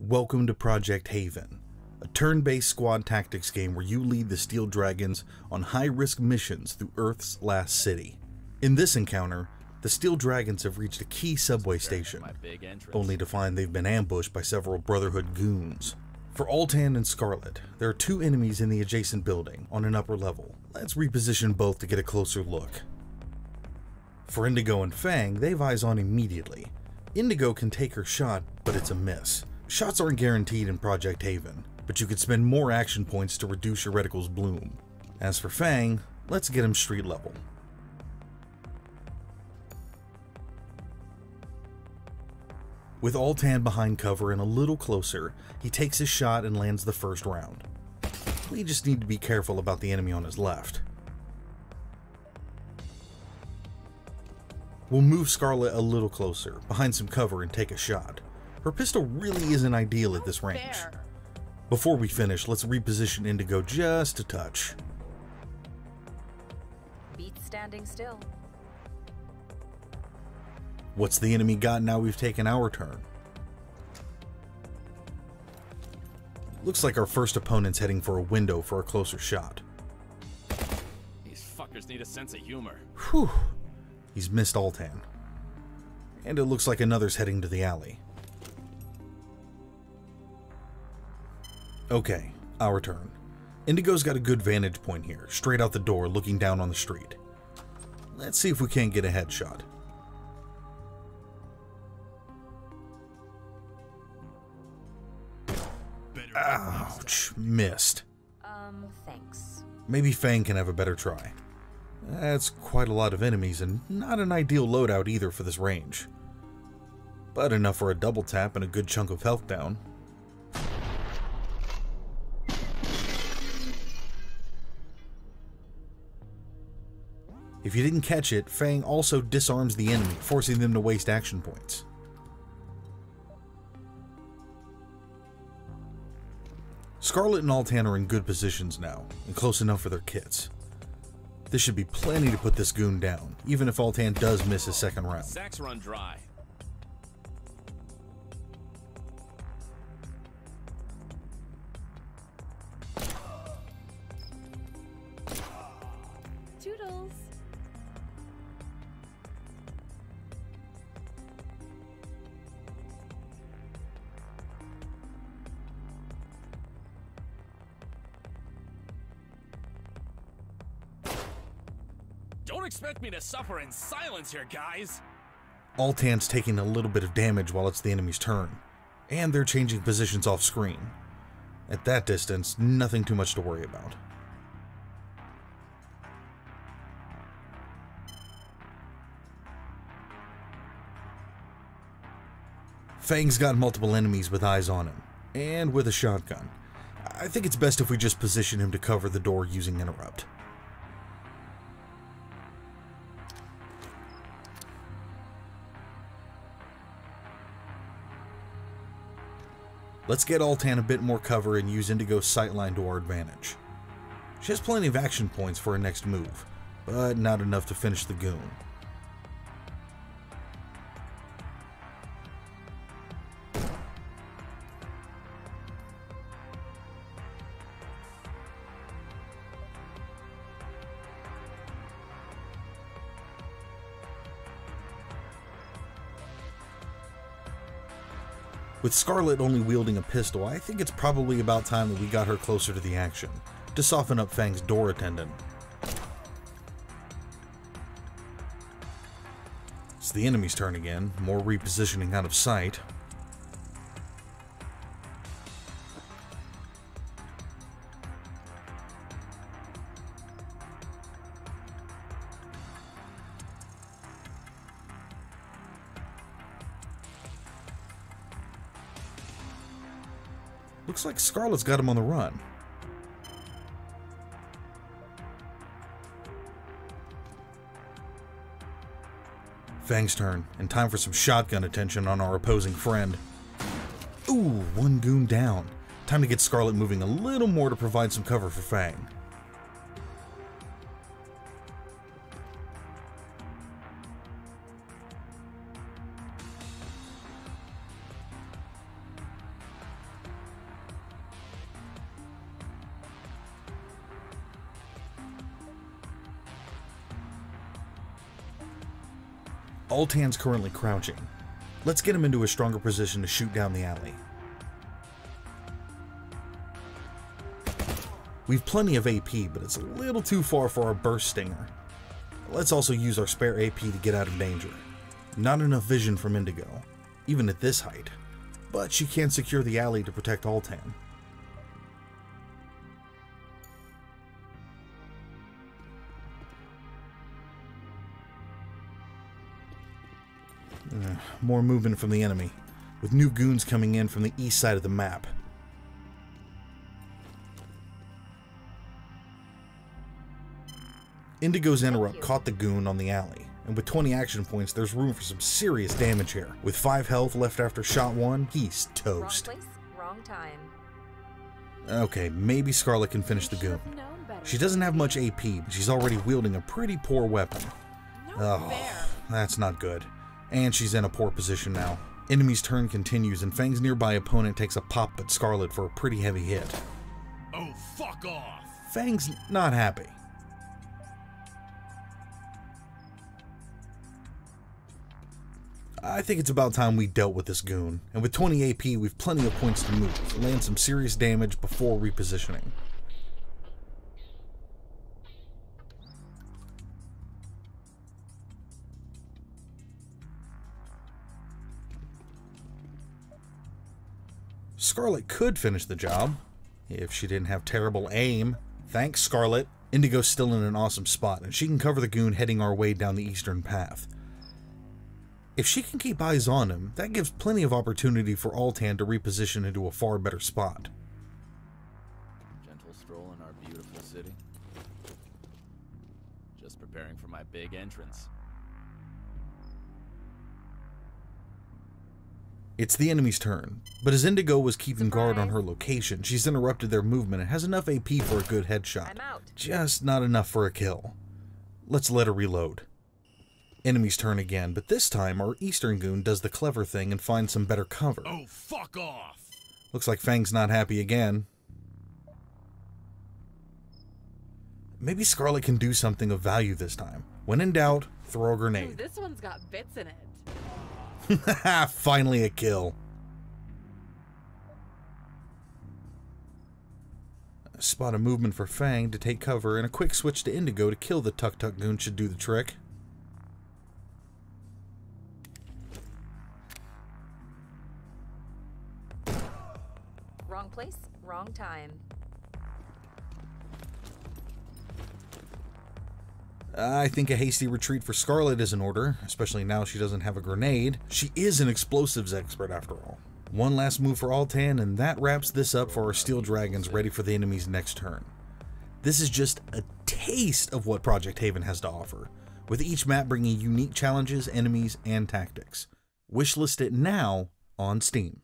Welcome to Project Haven, a turn-based squad tactics game where you lead the Steel Dragons on high-risk missions through Earth's last city. In this encounter, the Steel Dragons have reached a key subway station, only to find they've been ambushed by several Brotherhood goons. For Altan and Scarlet, there are two enemies in the adjacent building on an upper level. Let's reposition both to get a closer look. For Indigo and Fang, they've eyes on immediately. Indigo can take her shot, but it's a miss. Shots aren't guaranteed in Project Haven, but you can spend more action points to reduce your reticle's bloom. As for Fang, let's get him street level. With Altan behind cover and a little closer, he takes his shot and lands the first round. We just need to be careful about the enemy on his left. We'll move Scarlet a little closer, behind some cover, and take a shot. Her pistol really isn't ideal at this range. Before we finish, let's reposition Indigo just a touch. Beat standing still. What's the enemy got now we've taken our turn? Looks like our first opponent's heading for a window for a closer shot. These fuckers need a sense of humor. Whew. He's missed Altan. And it looks like another's heading to the alley. Okay, our turn. Indigo's got a good vantage point here, straight out the door, looking down on the street. Let's see if we can't get a headshot. Ouch, missed. Thanks. Maybe Fang can have a better try. That's quite a lot of enemies and not an ideal loadout either for this range. But enough for a double tap and a good chunk of health down. If you didn't catch it, Fang also disarms the enemy, forcing them to waste action points. Scarlet and Altan are in good positions now, and close enough for their kits. This should be plenty to put this goon down, even if Altan does miss his second round. Sacks run dry. Toodles. Don't expect me to suffer in silence here, guys. Altan's taking a little bit of damage while it's the enemy's turn, and they're changing positions off screen. At that distance, nothing too much to worry about. Fang's got multiple enemies with eyes on him, and with a shotgun. I think it's best if we just position him to cover the door using interrupt. Let's get Altan a bit more cover and use Indigo's sightline to our advantage. She has plenty of action points for her next move, but not enough to finish the goon. With Scarlet only wielding a pistol, I think it's probably about time that we got her closer to the action, to soften up Fang's door attendant. It's the enemy's turn again, more repositioning out of sight. Looks like Scarlet's got him on the run. Fang's turn, and time for some shotgun attention on our opposing friend. Ooh, one goon down. Time to get Scarlet moving a little more to provide some cover for Fang. Altan's currently crouching. Let's get him into a stronger position to shoot down the alley. We've plenty of AP, but it's a little too far for our burst stinger. Let's also use our spare AP to get out of danger. Not enough vision from Indigo, even at this height, but she can secure the alley to protect Altan. More movement from the enemy, with new goons coming in from the east side of the map. Indigo's interrupt caught the goon on the alley, and with 20 action points, there's room for some serious damage here. With 5 health left after shot 1, he's toast. Wrong place, wrong time. Okay, maybe Scarlet can finish the goon. She doesn't have much AP, but she's already wielding a pretty poor weapon. Oh, that's not good. And she's in a poor position now. Enemy's turn continues, and Fang's nearby opponent takes a pop at Scarlet for a pretty heavy hit. Oh, fuck off! Fang's not happy. I think it's about time we dealt with this goon, and with 20 AP, we've plenty of points to move, land some serious damage before repositioning. Scarlet could finish the job, if she didn't have terrible aim. Thanks, Scarlet. Indigo's still in an awesome spot, and she can cover the goon heading our way down the eastern path. If she can keep eyes on him, that gives plenty of opportunity for Altan to reposition into a far better spot. Gentle stroll in our beautiful city. Just preparing for my big entrance. It's the enemy's turn, but as Indigo was keeping guard on her location, she's interrupted their movement and has enough AP for a good headshot. I'm out. Just not enough for a kill. Let's let her reload. Enemy's turn again, but this time our eastern goon does the clever thing and finds some better cover. Oh, fuck off! Looks like Fang's not happy again. Maybe Scarlet can do something of value this time. When in doubt, throw a grenade. This one's got bits in it. Finally a kill. A spot of movement for Fang to take cover, and a quick switch to Indigo to kill the Tuk-Tuk goon should do the trick. Wrong place, wrong time. I think a hasty retreat for Scarlet is in order, especially now she doesn't have a grenade. She is an explosives expert after all. One last move for Altan, and that wraps this up for our Steel Dragons ready for the enemy's next turn. This is just a taste of what Project Haven has to offer, with each map bringing unique challenges, enemies, and tactics. Wishlist it now on Steam.